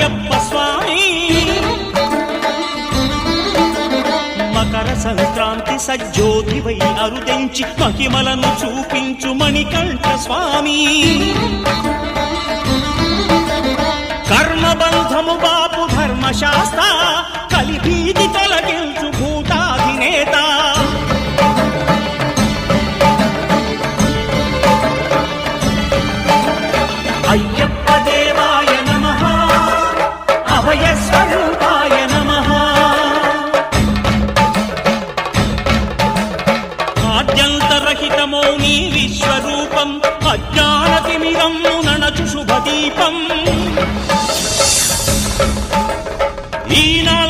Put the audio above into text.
అయ్యప్ప స్వామి. మకర సంక్రాంతి సజ్జోతివై అరుదెంచి మహిమలను చూపించు మణికంఠ స్వామి. కర్మబంధము బాపు ధర్మశాస్త్ర కలిభీతి తొలగించు భూతాధినేత. అయ్యప్ప దేవాయ నమః అభయ స్వరూపాయ నమః. ఆద్యంతరహితమో నీ విశ్వరూపం అజ్ఞానతిమిరము నణచు శుభదీపం. ఈనాడు